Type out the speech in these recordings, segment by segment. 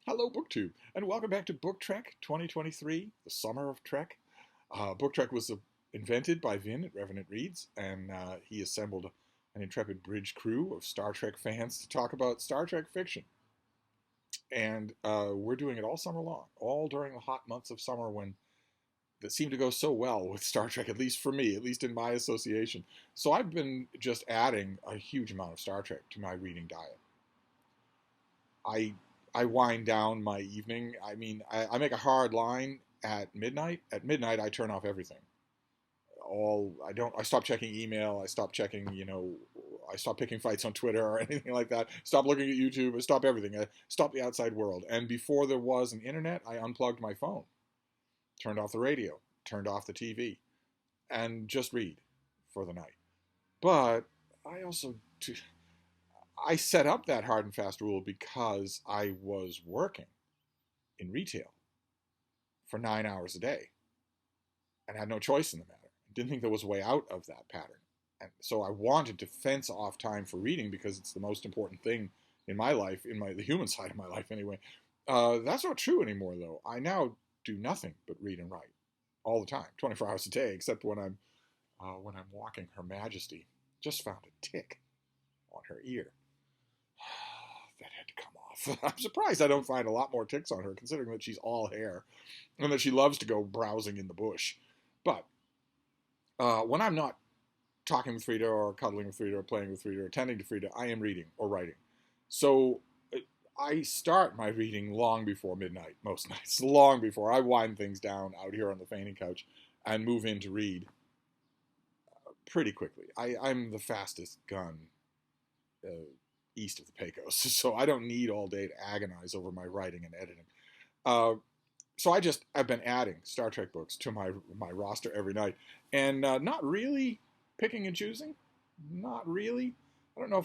Hello, BookTube, and welcome back to Book Trek 2023, the summer of Trek. Book Trek was invented by Vin at Revenant Reads, and he assembled an intrepid bridge crew of Star Trek fans to talk about Star Trek fiction. And we're doing it all summer long, all during the hot months of summer when that seem to go so well with Star Trek, at least for me, at least in my association. So I've been just adding a huge amount of Star Trek to my reading diet. I I wind down my evening. I make a hard line at midnight. At midnight, I turn off everything. I stop checking email. I stop checking, I stop picking fights on Twitter or anything like that. Stop looking at YouTube. I stop everything. I stop the outside world. And before there was an internet, I unplugged my phone, turned off the radio, turned off the TV, and just read for the night. But I also I set up that hard and fast rule because I was working in retail for 9 hours a day and had no choice in the matter. Didn't think there was a way out of that pattern. And so I wanted to fence off time for reading because it's the most important thing in my life, the human side of my life anyway. That's not true anymore, though. I now do nothing but read and write all the time, 24 hours a day, except when I'm walking Her Majesty. Just found a tick on her ear. That had to come off. I'm surprised I don't find a lot more ticks on her, considering that she's all hair and that she loves to go browsing in the bush. But when I'm not talking with Frida or cuddling with Frida or playing with Frida or attending to Frida, I am reading or writing. So I start my reading long before midnight, most nights, long before. I wind things down out here on the fainting couch and move in to read pretty quickly. I'm the fastest gun east of the Pecos, so I don't need all day to agonize over my writing and editing. So I've been adding Star Trek books to my roster every night, and not really picking and choosing. Not really. I don't know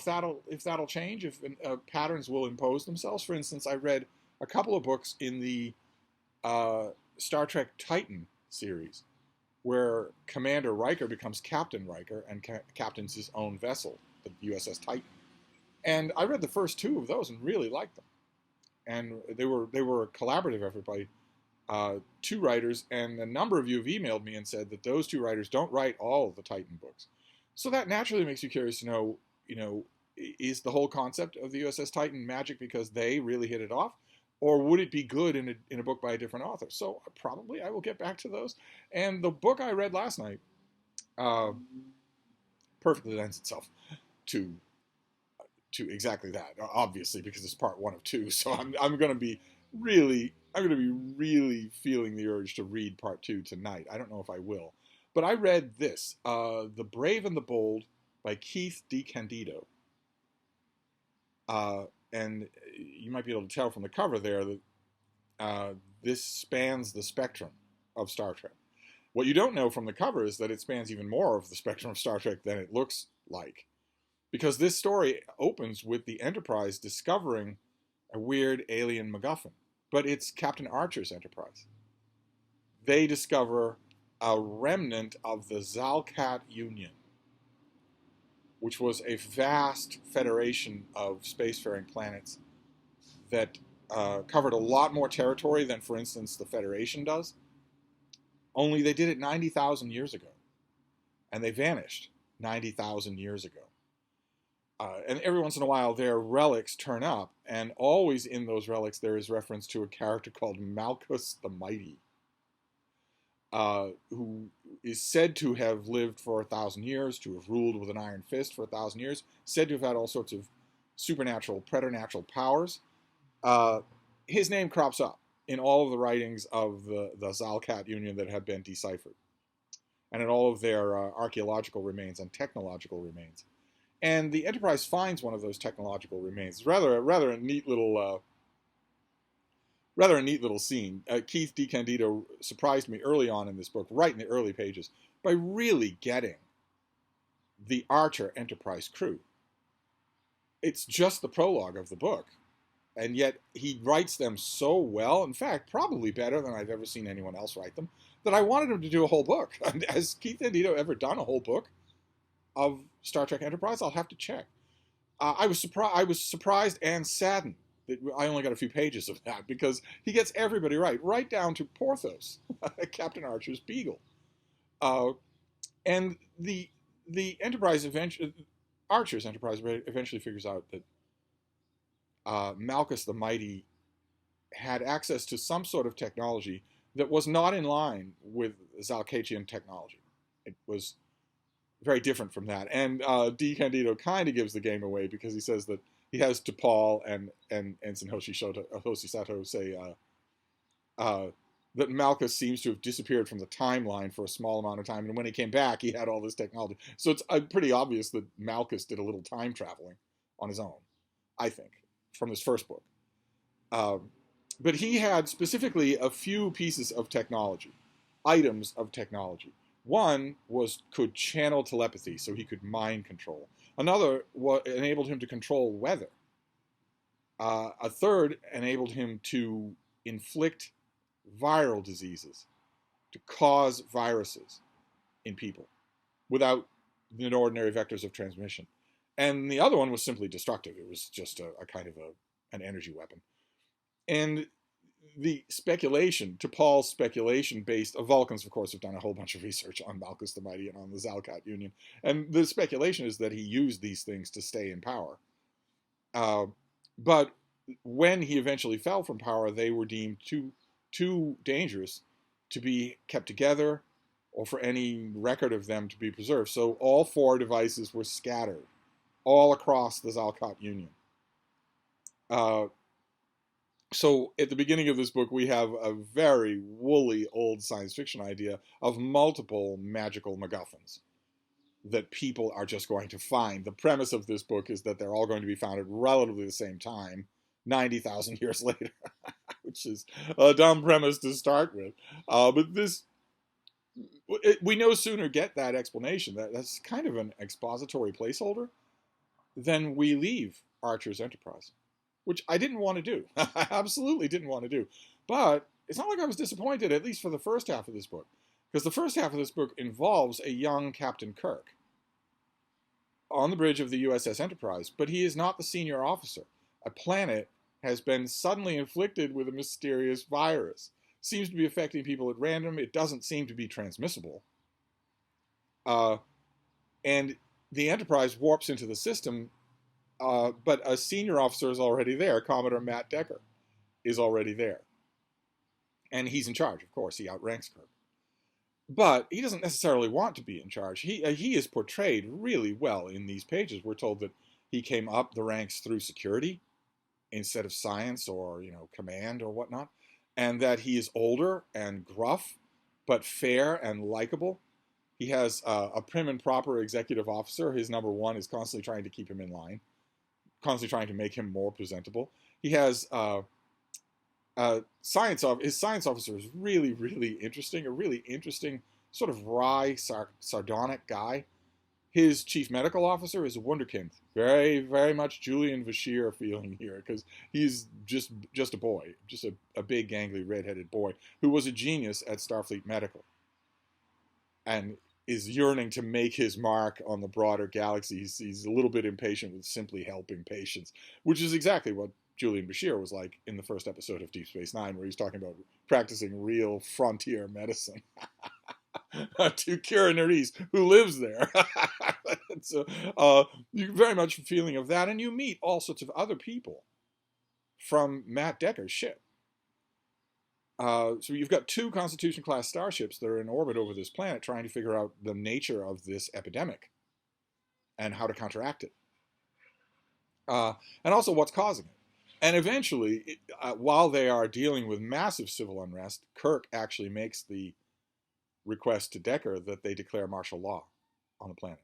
if that'll change, if patterns will impose themselves. For instance, I read a couple of books in the Star Trek Titan series, where Commander Riker becomes Captain Riker and captains his own vessel, the USS Titan. And I read the first two of those and really liked them. And they were a collaborative effort by two writers, and a number of you have emailed me and said that those two writers don't write all of the Titan books. So that naturally makes you curious to know, is the whole concept of the USS Titan magic because they really hit it off? Or would it be good in a book by a different author? So probably I will get back to those. And the book I read last night perfectly lends itself to exactly that. Obviously, because it's part one of two. So I'm going to be really feeling the urge to read part two tonight. I don't know if I will, but I read this, "The Brave and the Bold" by Keith DeCandido. And you might be able to tell from the cover there that this spans the spectrum of Star Trek. What you don't know from the cover is that it spans even more of the spectrum of Star Trek than it looks like. Because this story opens with the Enterprise discovering a weird alien MacGuffin. But it's Captain Archer's Enterprise. They discover a remnant of the Zalcat Union, which was a vast federation of spacefaring planets that covered a lot more territory than, for instance, the Federation does. Only they did it 90,000 years ago. And they vanished 90,000 years ago. And every once in a while, their relics turn up, and always in those relics there is reference to a character called Malchus the Mighty, who is said to have lived for 1,000 years, to have ruled with an iron fist for 1,000 years, said to have had all sorts of supernatural, preternatural powers. His name crops up in all of the writings of the Zalcat Union that have been deciphered, and in all of their archaeological remains and technological remains. And the Enterprise finds one of those technological remains. It's rather a neat little scene. Keith DeCandido surprised me early on in this book, right in the early pages, by really getting the Archer Enterprise crew. It's just the prologue of the book, and yet he writes them so well, in fact, probably better than I've ever seen anyone else write them, that I wanted him to do a whole book. Has Keith DeCandido ever done a whole book of Star Trek Enterprise? I'll have to check. I was surprised and saddened I only got a few pages of that because he gets everybody right down to Porthos, Captain Archer's beagle. Uh, and the Enterprise eventually, Archer's Enterprise eventually figures out that Malchus the Mighty had access to some sort of technology that was not in line with Zalcachian technology. It was very different from that. And D. Candido kind of gives the game away because he says that he has T'Pol and Ensign Hoshisato say that Malchus seems to have disappeared from the timeline for a small amount of time, and when he came back, he had all this technology. So it's pretty obvious that Malchus did a little time traveling on his own, I think, from his first book. But he had specifically a few pieces of technology, items of technology. One could channel telepathy, so he could mind control. Another enabled him to control weather. A third enabled him to inflict viral diseases, to cause viruses in people without the ordinary vectors of transmission. And the other one was simply destructive. It was just a kind of an energy weapon. And the speculation, T'Pol's speculation based, Vulcans, of course, have done a whole bunch of research on Malchus the Mighty and on the Zalcat Union. And the speculation is that he used these things to stay in power. But when he eventually fell from power, they were deemed too dangerous to be kept together or for any record of them to be preserved. So all four devices were scattered all across the Zalcat Union. So at the beginning of this book, we have a very woolly old science fiction idea of multiple magical MacGuffins that people are just going to find. The premise of this book is that they're all going to be found at relatively the same time, 90,000 years later, which is a dumb premise to start with. But we no sooner get that explanation, that's kind of an expository placeholder, than we leave Archer's Enterprise, which I didn't want to do. I absolutely didn't want to do. But it's not like I was disappointed, at least for the first half of this book, because the first half of this book involves a young Captain Kirk on the bridge of the USS Enterprise, but he is not the senior officer. A planet has been suddenly inflicted with a mysterious virus. Seems to be affecting people at random. It doesn't seem to be transmissible. And the Enterprise warps into the system, but a senior officer is already there. Commodore Matt Decker is already there. And he's in charge, of course. He outranks Kirk. But he doesn't necessarily want to be in charge. He is portrayed really well in these pages. We're told that he came up the ranks through security instead of science or, command or whatnot. And that he is older and gruff, but fair and likable. He has a prim and proper executive officer. His number one is constantly trying to keep him in line, constantly trying to make him more presentable. He has his science officer is really, really interesting, a really interesting sort of wry, sardonic guy. His chief medical officer is a wunderkind. Very, very much Julian Bashir feeling here, because he's just a boy, just a big, gangly, redheaded boy who was a genius at Starfleet Medical and is yearning to make his mark on the broader galaxy. He's a little bit impatient with simply helping patients, which is exactly what Julian Bashir was like in the first episode of Deep Space Nine, where he's talking about practicing real frontier medicine to Kira Nerys, who lives there. So you very much a feeling of that, and you meet all sorts of other people from Matt Decker's ship. So you've got 2 Constitution-class starships that are in orbit over this planet trying to figure out the nature of this epidemic and how to counteract it. And also what's causing it. And eventually, while they are dealing with massive civil unrest, Kirk actually makes the request to Decker that they declare martial law on the planet.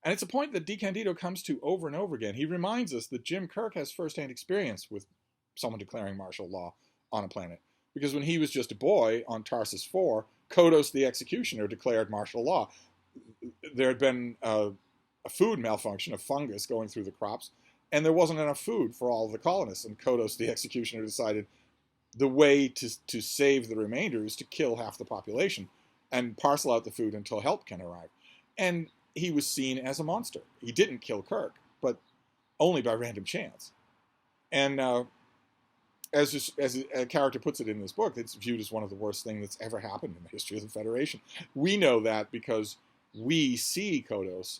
And it's a point that DeCandido comes to over and over again. He reminds us that Jim Kirk has firsthand experience with someone declaring martial law on a planet. Because when he was just a boy on Tarsus 4, Kodos the Executioner declared martial law. There had been a food malfunction, a fungus going through the crops, and there wasn't enough food for all of the colonists. And Kodos the Executioner decided the way to save the remainder is to kill half the population and parcel out the food until help can arrive. And he was seen as a monster. He didn't kill Kirk, but only by random chance. And as a character puts it in this book, it's viewed as one of the worst things that's ever happened in the history of the Federation. We know that because we see Kodos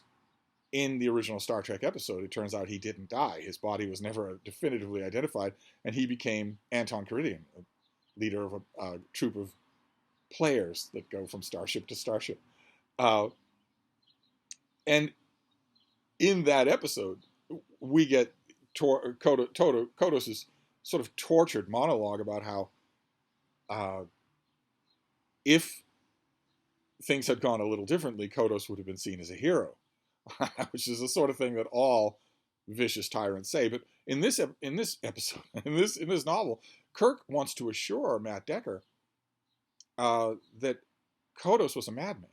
in the original Star Trek episode. It turns out he didn't die. His body was never definitively identified, and he became Anton Caridian, a leader of a troop of players that go from starship to starship. And in that episode, we get Kodos' sort of tortured monologue about how if things had gone a little differently, Kodos would have been seen as a hero, which is the sort of thing that all vicious tyrants say. But in this episode, in this novel, Kirk wants to assure Matt Decker that Kodos was a madman.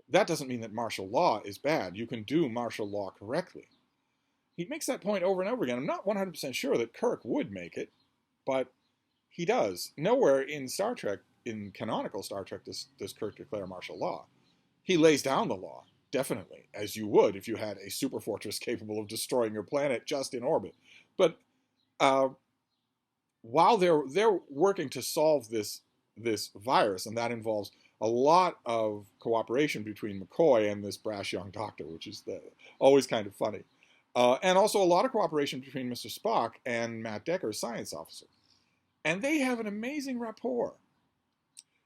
That doesn't mean that martial law is bad. You can do martial law correctly. He makes that point over and over again. I'm not 100% sure that Kirk would make it, but he does. Nowhere in Star Trek, in canonical Star Trek, does Kirk declare martial law. He lays down the law, definitely, as you would if you had a super fortress capable of destroying your planet just in orbit. But while they're working to solve this virus, and that involves a lot of cooperation between McCoy and this brash young doctor, which is always kind of funny. And also a lot of cooperation between Mr. Spock and Matt Decker, science officer. And they have an amazing rapport.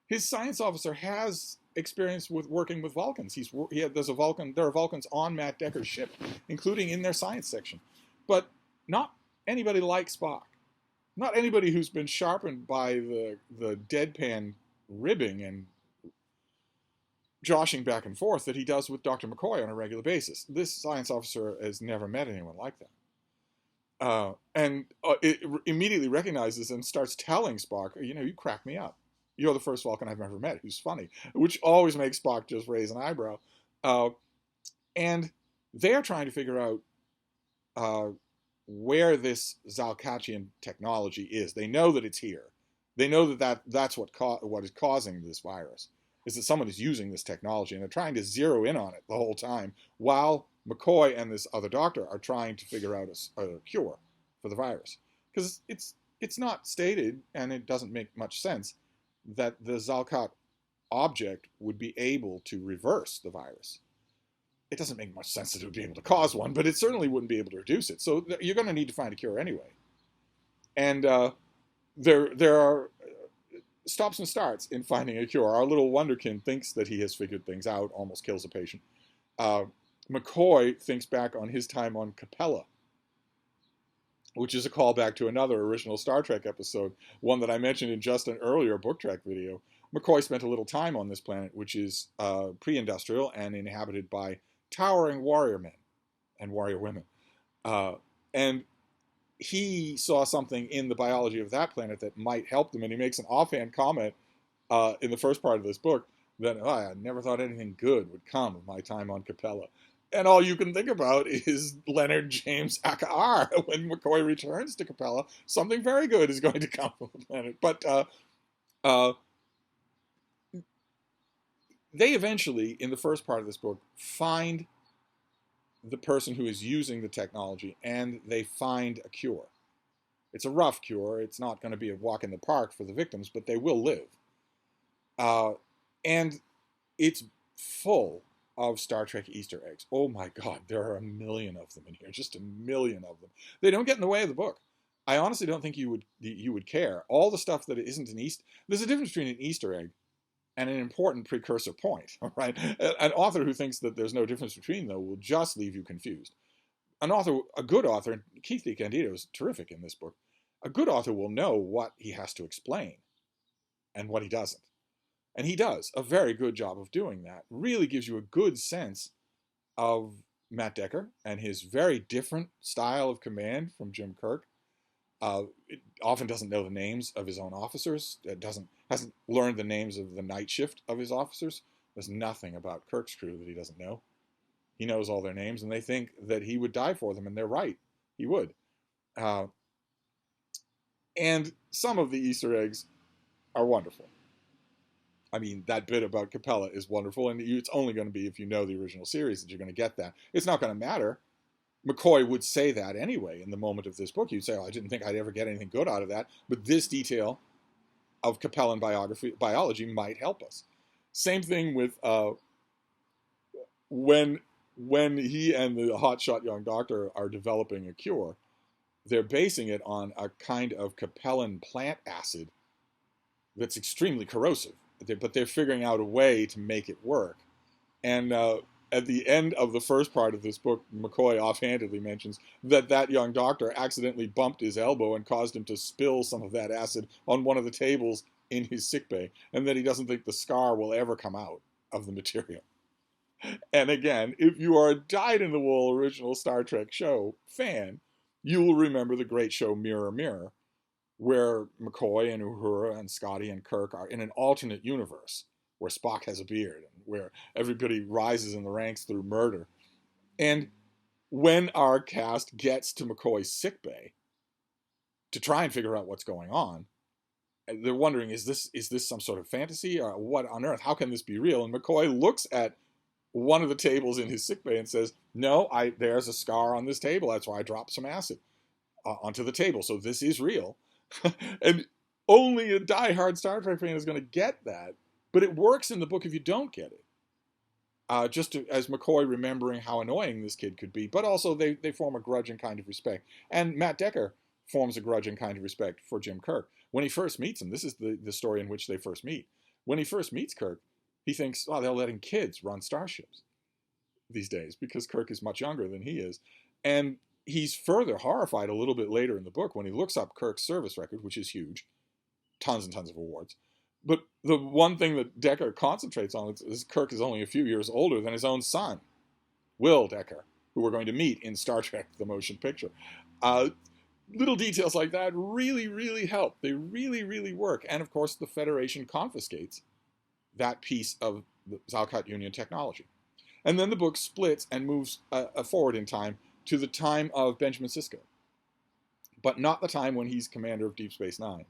His science officer has experience with working with Vulcans. There are Vulcans on Matt Decker's ship, including in their science section. But not anybody like Spock. Not anybody who's been sharpened by the deadpan ribbing and joshing back and forth that he does with Dr. McCoy on a regular basis. This science officer has never met anyone like that. And it immediately recognizes and starts telling Spock, you crack me up. You're the first Vulcan I've ever met who's funny, which always makes Spock just raise an eyebrow. And they're trying to figure out where this Zalkachian technology is. They know that it's here. They know that's what is causing this virus, is that someone is using this technology, and they're trying to zero in on it the whole time, while McCoy and this other doctor are trying to figure out a cure for the virus. Because it's not stated, and it doesn't make much sense, that the Zalkat object would be able to reverse the virus. It doesn't make much sense that it would be able to cause one, but it certainly wouldn't be able to reduce it. So you're going to need to find a cure anyway. And there are stops and starts in finding a cure. Our little wonderkin thinks that he has figured things out, almost kills a patient. McCoy thinks back on his time on Capella, which is a callback to another original Star Trek episode, one that I mentioned in just an earlier Book Trek video. McCoy spent a little time on this planet, which is pre-industrial and inhabited by towering warrior men and warrior women. And he saw something in the biology of that planet that might help them, and he makes an offhand comment in the first part of this book that, I never thought anything good would come of my time on Capella. And all you can think about is Leonard James Akar. When McCoy returns to Capella, something very good is going to come from the planet. But they eventually, in the first part of this book, find the person who is using the technology, and they find a cure. It's a rough cure. It's not going to be a walk in the park for the victims, but they will live. And it's full of Star Trek Easter eggs. Oh my God, there are a million of them in here, just a million of them. They don't get in the way of the book. I honestly don't think you would care. All the stuff that isn't an Easter, there's a difference between an Easter egg and an important precursor point, right? An author who thinks that there's no difference between them will just leave you confused. A good author, Keith DeCandido is terrific in this book, a good author will know what he has to explain and what he doesn't. And he does a very good job of doing that. Really gives you a good sense of Matt Decker and his very different style of command from Jim Kirk. It often doesn't know the names of his own officers. Hasn't learned the names of the night shift of his officers. There's nothing about Kirk's crew that he doesn't know. He knows all their names, and they think that he would die for them, and they're right. He would. And some of the Easter eggs are wonderful. I mean, that bit about Capella is wonderful, and it's only going to be if you know the original series that you're going to get that. It's not going to matter McCoy would say that anyway in the moment of this book. He'd say, oh, I didn't think I'd ever get anything good out of that, but this detail of Capellan biology might help us. Same thing with when he and the hotshot young doctor are developing a cure, they're basing it on a kind of Capellan plant acid that's extremely corrosive, but they're figuring out a way to make it work. And at the end of the first part of this book, McCoy offhandedly mentions that young doctor accidentally bumped his elbow and caused him to spill some of that acid on one of the tables in his sickbay, and that he doesn't think the scar will ever come out of the material. And again, if you are a dyed-in-the-wool original Star Trek show fan, you will remember the great show Mirror, Mirror, where McCoy and Uhura and Scotty and Kirk are in an alternate universe where Spock has a beard and where everybody rises in the ranks through murder. And when our cast gets to McCoy's sickbay to try and figure out what's going on, they're wondering, is this some sort of fantasy? Or what on earth? How can this be real? And McCoy looks at one of the tables in his sickbay and says, no, there's a scar on this table. That's why I dropped some acid onto the table. So this is real. And only a diehard Star Trek fan is going to get that. But it works in the book if you don't get it. As McCoy remembering how annoying this kid could be. But also they form a grudging kind of respect. And Matt Decker forms a grudging kind of respect for Jim Kirk. When he first meets him, this is the story in which they first meet. When he first meets Kirk, he thinks, oh, they're letting kids run starships these days because Kirk is much younger than he is. And he's further horrified a little bit later in the book when he looks up Kirk's service record, which is huge, tons and tons of awards. But the one thing that Decker concentrates on is Kirk is only a few years older than his own son, Will Decker, who we're going to meet in Star Trek: The Motion Picture. Little details like that really, really help. They really, really work. And of course, the Federation confiscates that piece of the Zalkat Union technology. And then the book splits and moves forward in time to the time of Benjamin Sisko, but not the time when he's commander of Deep Space Nine.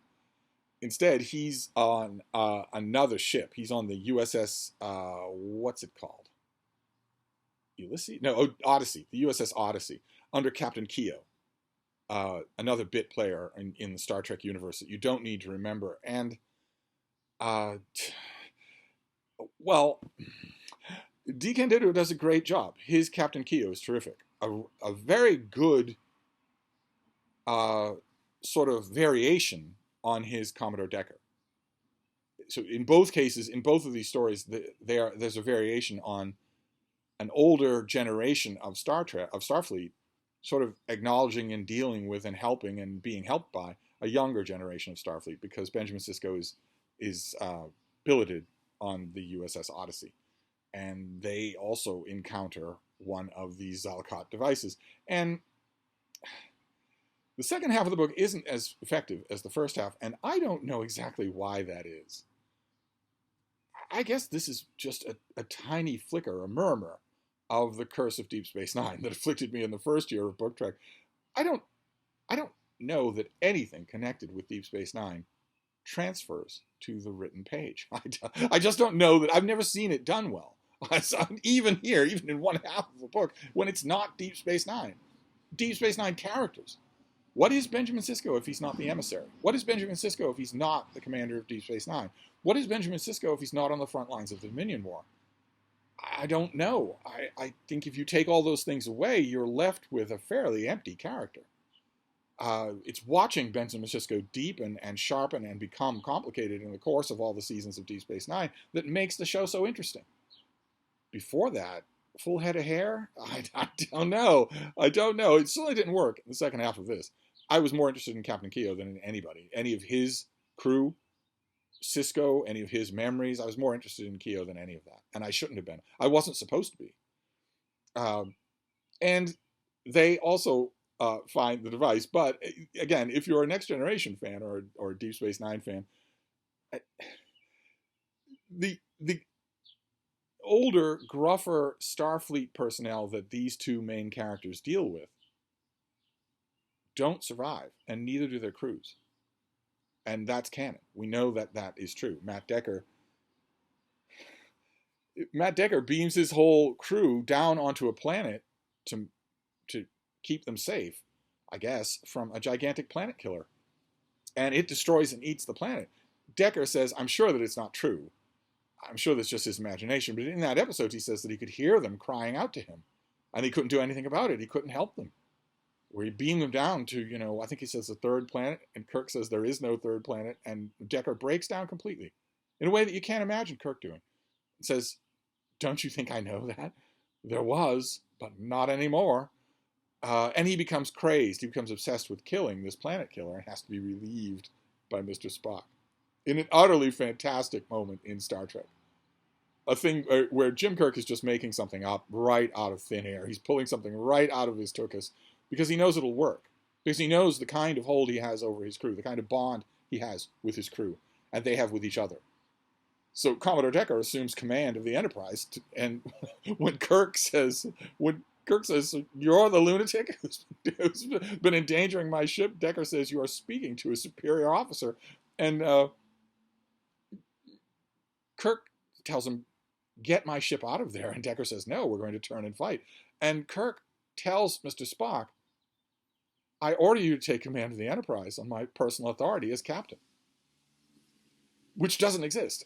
Instead, he's on another ship. He's on the USS, what's it called? Ulysses? No, Odyssey, the USS Odyssey, under Captain Keogh, another bit player in the Star Trek universe that you don't need to remember. And, well, D. Candido does a great job. His Captain Keogh is terrific. A very good sort of variation on his Commodore Decker. So in both cases, in both of these stories, there's a variation on an older generation of Starfleet, sort of acknowledging and dealing with and helping and being helped by a younger generation of Starfleet, because Benjamin Sisko is billeted on the USS Odyssey, and they also encounter one of these Zalkat devices. And the second half of the book isn't as effective as the first half, and I don't know exactly why that is. I guess this is just a tiny flicker, a murmur of the curse of Deep Space Nine that afflicted me in the first year of Book Trek. I don't know that anything connected with Deep Space Nine transfers to the written page. I just don't know that. I've never seen it done well. Even here, even in one half of the book, when it's not Deep Space Nine. Deep Space Nine characters. What is Benjamin Sisko if he's not the emissary? What is Benjamin Sisko if he's not the commander of Deep Space Nine? What is Benjamin Sisko if he's not on the front lines of the Dominion War? I don't know. I think if you take all those things away, you're left with a fairly empty character. It's watching Benjamin Sisko deepen and sharpen and become complicated in the course of all the seasons of Deep Space Nine that makes the show so interesting. Before that, full head of hair? I don't know. It certainly didn't work in the second half of this. I was more interested in Captain Keogh than in anybody. Any of his crew, Sisko, any of his memories. I was more interested in Keogh than any of that. And I shouldn't have been. I wasn't supposed to be. And they also find the device. But again, if you're a Next Generation fan or a Deep Space Nine fan, the older, gruffer Starfleet personnel that these two main characters deal with don't survive, and neither do their crews. And that's canon. We know that is true. Matt Decker beams his whole crew down onto a planet to keep them safe, I guess, from a gigantic planet killer. And it destroys and eats the planet. Decker says, I'm sure that it's not true. I'm sure that's just his imagination. But in that episode, he says that he could hear them crying out to him. And he couldn't do anything about it. He couldn't help them. Where he beamed them down to, I think he says the third planet. And Kirk says there is no third planet. And Decker breaks down completely. In a way that you can't imagine Kirk doing. He says, don't you think I know that? There was, but not anymore. And he becomes crazed. He becomes obsessed with killing this planet killer and has to be relieved by Mr. Spock. In an utterly fantastic moment in Star Trek. A thing where Jim Kirk is just making something up right out of thin air. He's pulling something right out of his tuchus because he knows it'll work. Because he knows the kind of hold he has over his crew, the kind of bond he has with his crew, and they have with each other. So Commodore Decker assumes command of the Enterprise, and when Kirk says, you're the lunatic who's been endangering my ship, Decker says, you are speaking to a superior officer. And Kirk tells him, get my ship out of there. And Decker says, no, we're going to turn and fight. And Kirk tells Mr. Spock, I order you to take command of the Enterprise on my personal authority as captain. Which doesn't exist.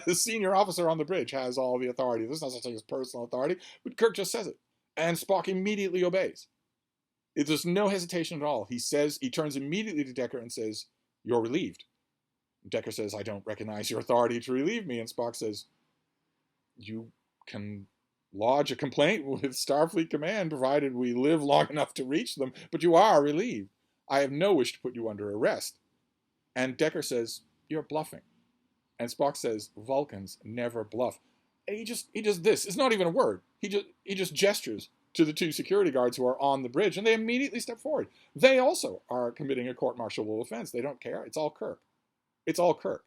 The senior officer on the bridge has all the authority. There's no such thing as personal authority, but Kirk just says it. And Spock immediately obeys. There's no hesitation at all. He turns immediately to Decker and says, you're relieved. Decker says, I don't recognize your authority to relieve me. And Spock says, you can lodge a complaint with Starfleet Command, provided we live long enough to reach them, but you are relieved. I have no wish to put you under arrest. And Decker says, you're bluffing. And Spock says, Vulcans never bluff. And he does this. It's not even a word. He just gestures to the two security guards who are on the bridge, and they immediately step forward. They also are committing a court-martialable offense. They don't care. It's all Kirk. It's all Kirk.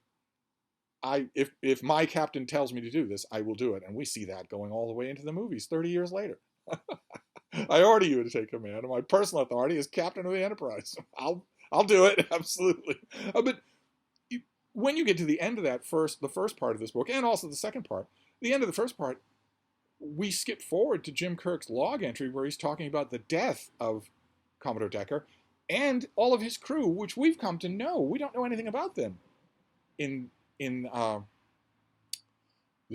If my captain tells me to do this, I will do it. And we see that going all the way into the movies 30 years later. I order you to take command, and my personal authority is captain of the Enterprise. I'll do it, absolutely. But when you get to the end of the first part of this book, and also the second part, the end of the first part, we skip forward to Jim Kirk's log entry where he's talking about the death of Commodore Decker and all of his crew, which we've come to know. We don't know anything about them in the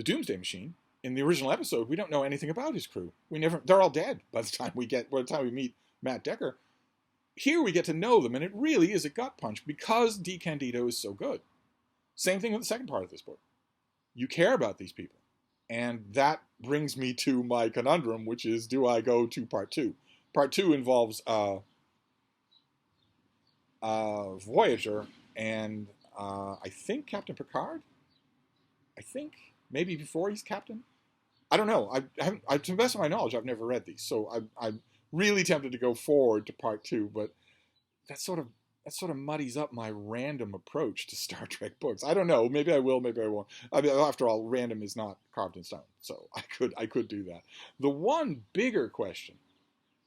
Doomsday Machine. In the original episode, we don't know anything about his crew. They're all dead by the time we meet Matt Decker. Here we get to know them, and it really is a gut punch because DeCandido is so good. Same thing with the second part of this book. You care about these people. And that brings me to my conundrum, which is, do I go to part two? Part two involves Voyager and I think Captain Picard. I think maybe before he's captain. I don't know. To the best of my knowledge, I've never read these, so I'm really tempted to go forward to part two. But that sort of muddies up my random approach to Star Trek books. I don't know. Maybe I will. Maybe I won't. I mean, after all, random is not carved in stone, so I could do that. The one bigger question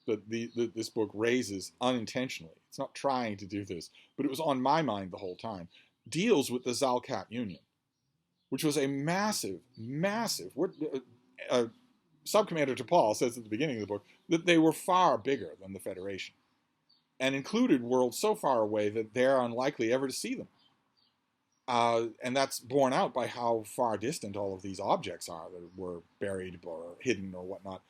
that this book raises unintentionally, it's not trying to do this, but it was on my mind the whole time, deals with the Zalcat Union, which was a massive. Subcommander T'Pol says at the beginning of the book that they were far bigger than the Federation, and included worlds so far away that they're unlikely ever to see them. And that's borne out by how far distant all of these objects are that were buried or hidden or whatnot.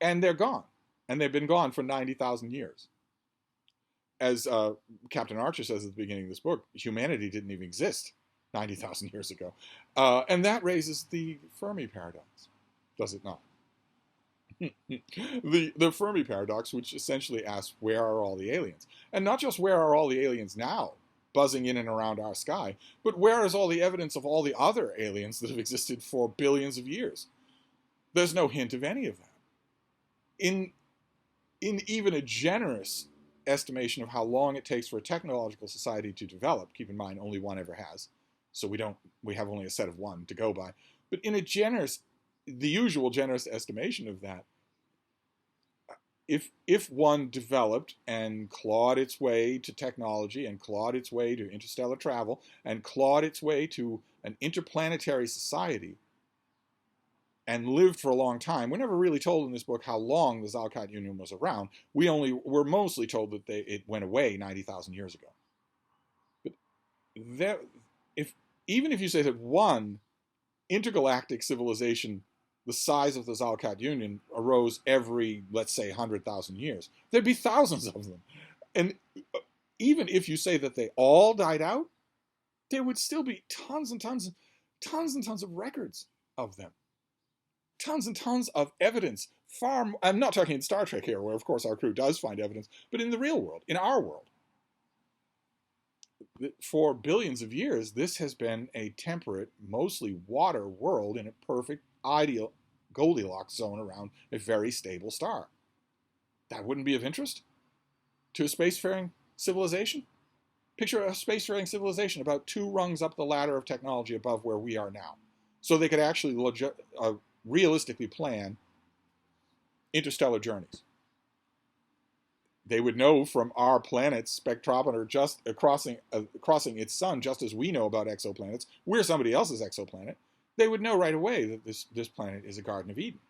And they're gone. And they've been gone for 90,000 years. As Captain Archer says at the beginning of this book, humanity didn't even exist 90,000 years ago. And that raises the Fermi paradox, does it not? The Fermi paradox, which essentially asks, where are all the aliens? And not just where are all the aliens now, buzzing in and around our sky, but where is all the evidence of all the other aliens that have existed for billions of years? There's no hint of any of that. In even a generous estimation of how long it takes for a technological society to develop, keep in mind only one ever has, so we have only a set of one to go by, but in the usual generous estimation of that, if one developed and clawed its way to technology and clawed its way to interstellar travel and clawed its way to an interplanetary society, and lived for a long time. We're never really told in this book how long the Zalcat Union was around. We're mostly told that it went away 90,000 years ago. But there, if even if you say that one intergalactic civilization the size of the Zalcat Union arose every, let's say, 100,000 years, there'd be thousands of them. And even if you say that they all died out, there would still be tons and tons of records of them. Tons and tons of evidence. I'm not talking in Star Trek here, where of course our crew does find evidence, but in the real world, in our world. For billions of years, this has been a temperate, mostly water world in a perfect, ideal Goldilocks zone around a very stable star. That wouldn't be of interest to a spacefaring civilization? Picture a spacefaring civilization about 2 rungs up the ladder of technology above where we are now. So they could actually realistically plan interstellar journeys. They would know from our planet's spectrometer just crossing its sun, just as we know about exoplanets. We're somebody else's exoplanet. They would know right away that this planet is a Garden of Eden.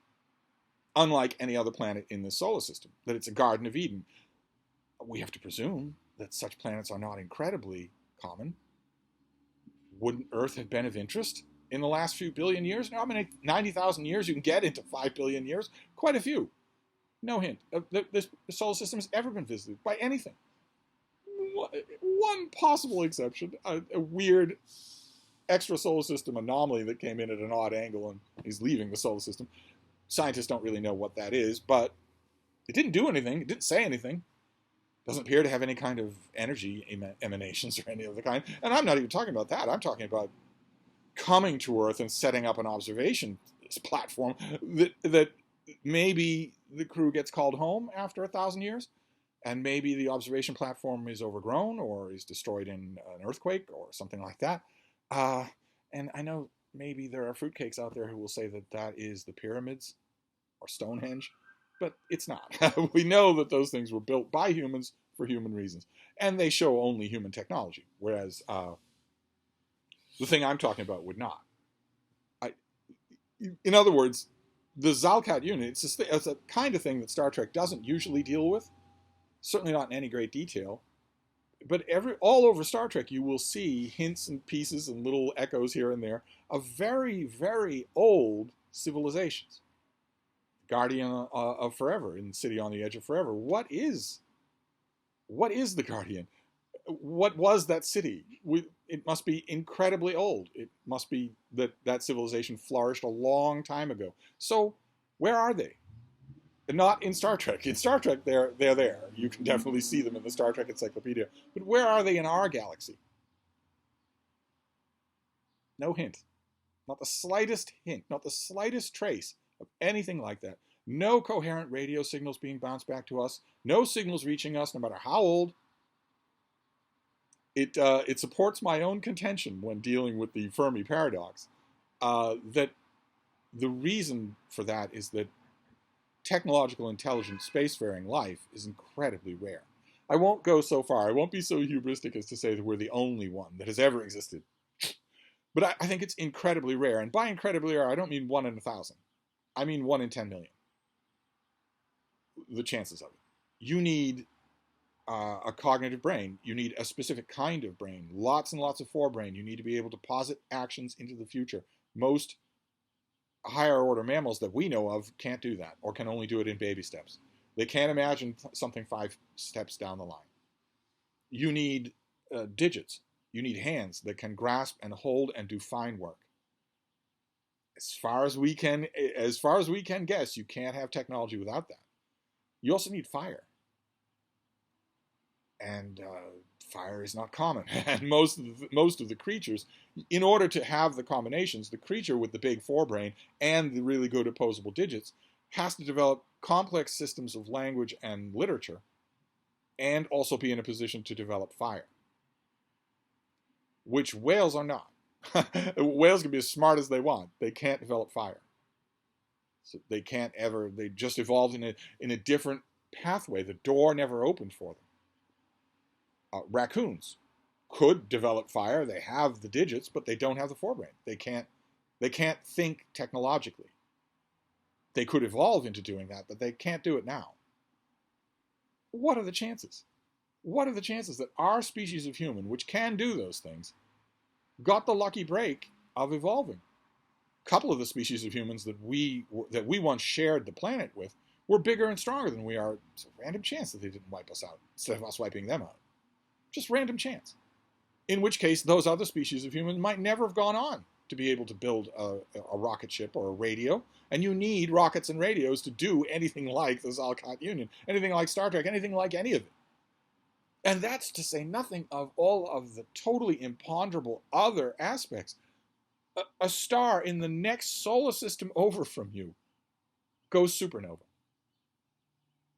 Unlike any other planet in the solar system, that it's a Garden of Eden. We have to presume that such planets are not incredibly common. Wouldn't Earth have been of interest in the last few billion years? No, I mean, 90,000 years, you can get into 5 billion years. Quite a few. No hint. The solar system has ever been visited by anything. One possible exception, a weird extra solar system anomaly that came in at an odd angle and is leaving the solar system. Scientists don't really know what that is, but it didn't do anything. It didn't say anything. Doesn't appear to have any kind of energy emanations or any other kind. And I'm not even talking about that. I'm talking about coming to Earth and setting up an observation platform that maybe the crew gets called home after 1,000 years, and maybe the observation platform is overgrown or is destroyed in an earthquake or something like that. And I know maybe there are fruitcakes out there who will say that that is the pyramids or Stonehenge, but it's not. We know that those things were built by humans for human reasons, and they show only human technology, whereas the thing I'm talking about would not. In other words, the Zalcat Union, it's a kind of thing that Star Trek doesn't usually deal with, certainly not in any great detail. But all over Star Trek, you will see hints and pieces and little echoes here and there of very, very old civilizations. Guardian of Forever, in City on the Edge of Forever. What is the Guardian? What was that city? It must be incredibly old. It must be that civilization flourished a long time ago. So where are they? Not in Star Trek. In Star Trek, they're there. You can definitely see them in the Star Trek Encyclopedia. But where are they in our galaxy? No hint. Not the slightest hint. Not the slightest trace of anything like that. No coherent radio signals being bounced back to us. No signals reaching us, no matter how old. It supports my own contention when dealing with the Fermi paradox that the reason for that is that technological intelligent spacefaring life is incredibly rare. I won't go so far. I won't be so hubristic as to say that we're the only one that has ever existed. But I think it's incredibly rare. And by incredibly rare, I don't mean 1 in 1,000. I mean 1 in 10 million. The chances of it. You need a cognitive brain. You need a specific kind of brain. Lots and lots of forebrain. You need to be able to posit actions into the future. Most higher order mammals that we know of can't do that, or can only do it in baby steps. They can't imagine something 5 steps down the line. You need digits. You need hands that can grasp and hold and do fine work. As far as we can guess, you can't have technology without that. You also need fire. And fire is not common. And most of the creatures, in order to have the combinations, the creature with the big forebrain and the really good opposable digits has to develop complex systems of language and literature, and also be in a position to develop fire, which whales are not. Whales can be as smart as they want. They can't develop fire. So they just evolved in a different pathway. The door never opened for them. Raccoons could develop fire. They have the digits, but they don't have the forebrain. They can't think technologically. They could evolve into doing that, but they can't do it now. What are the chances? What are the chances that our species of human, which can do those things, got the lucky break of evolving? A couple of the species of humans that we once shared the planet with were bigger and stronger than we are. It's a random chance that they didn't wipe us out instead of us wiping them out. Just random chance. In which case, those other species of humans might never have gone on to be able to build a rocket ship or a radio. And you need rockets and radios to do anything like the Zalkat Union, anything like Star Trek, anything like any of it. And that's to say nothing of all of the totally imponderable other aspects. A star in the next solar system over from you goes supernova.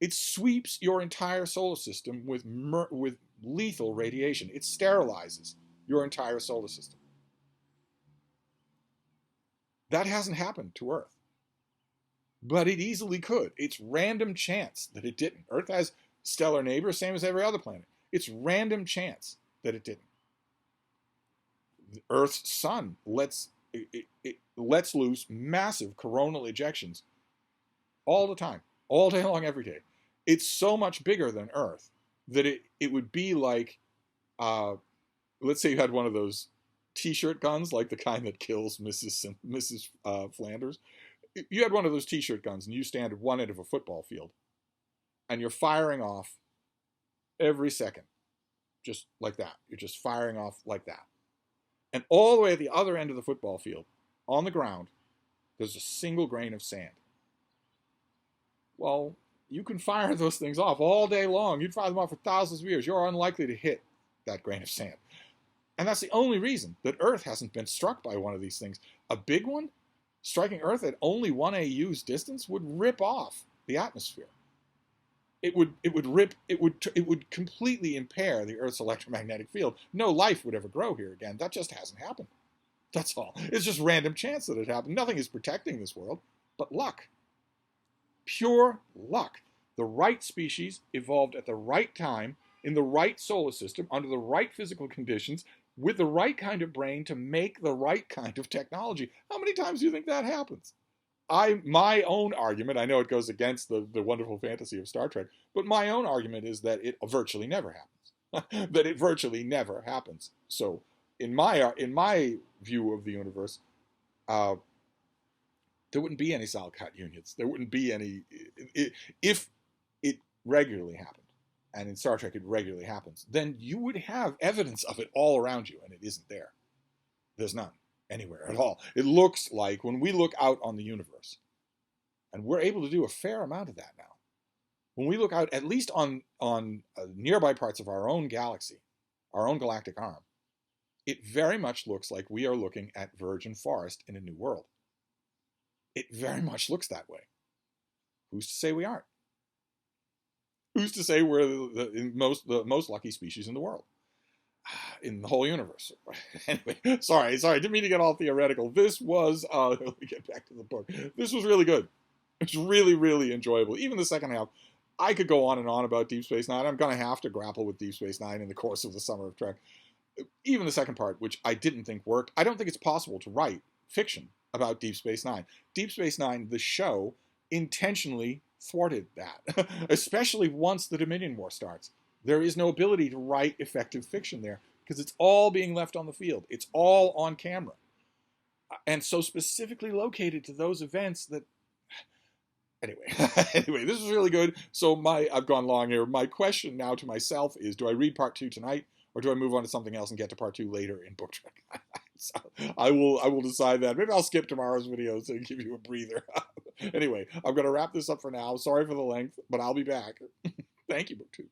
It sweeps your entire solar system with lethal radiation. It sterilizes your entire solar system. That hasn't happened to Earth. But it easily could. It's random chance that it didn't. Earth has stellar neighbors, same as every other planet. It's random chance that it didn't. Earth's sun lets loose massive coronal ejections all the time, all day long, every day. It's so much bigger than Earth that it would be like, let's say you had one of those T-shirt guns, like the kind that kills Mrs. Flanders. You had one of those T-shirt guns, and you stand at one end of a football field, and you're firing off every second, just like that. You're just firing off like that. And all the way at the other end of the football field, on the ground, there's a single grain of sand. Well, you can fire those things off all day long. You'd fire them off for thousands of years. You're unlikely to hit that grain of sand. And that's the only reason that Earth hasn't been struck by one of these things. A big one, striking Earth at only 1 AU's distance, would rip off the atmosphere. It would completely impair the Earth's electromagnetic field. No life would ever grow here again. That just hasn't happened. That's all. It's just random chance that it happened. Nothing is protecting this world but luck. Pure luck. The right species evolved at the right time, in the right solar system, under the right physical conditions, with the right kind of brain to make the right kind of technology. How many times do you think that happens? My own argument, I know it goes against the wonderful fantasy of Star Trek, but my own argument is that it virtually never happens. That it virtually never happens. So in my view of the universe, there wouldn't be any Zalkat unions. There wouldn't be any, if it regularly happened, and in Star Trek it regularly happens, then you would have evidence of it all around you, and it isn't there. There's none anywhere at all. It looks like, when we look out on the universe, and we're able to do a fair amount of that now, when we look out at least on nearby parts of our own galaxy, our own galactic arm, it very much looks like we are looking at virgin forest in a new world. It very much looks that way. Who's to say we aren't? Who's to say we're the most lucky species in the world? In the whole universe. Anyway, sorry, didn't mean to get all theoretical. This was, let me get back to the book. This was really good. It's really, really enjoyable. Even the second half, I could go on and on about Deep Space Nine. I'm going to have to grapple with Deep Space Nine in the course of the summer of Trek. Even the second part, which I didn't think worked. I don't think it's possible to write fiction about Deep Space Nine. Deep Space Nine, the show, intentionally thwarted that, especially once the Dominion War starts. There is no ability to write effective fiction there because it's all being left on the field. It's all on camera. And so specifically located to those events that... Anyway, this is really good. So I've gone long here. My question now to myself is, do I read part 2 tonight, or do I move on to something else and get to part 2 later in Book Trek? So I will decide that. Maybe I'll skip tomorrow's video to give you a breather. Anyway, I'm going to wrap this up for now. Sorry for the length, but I'll be back. Thank you, BookTube.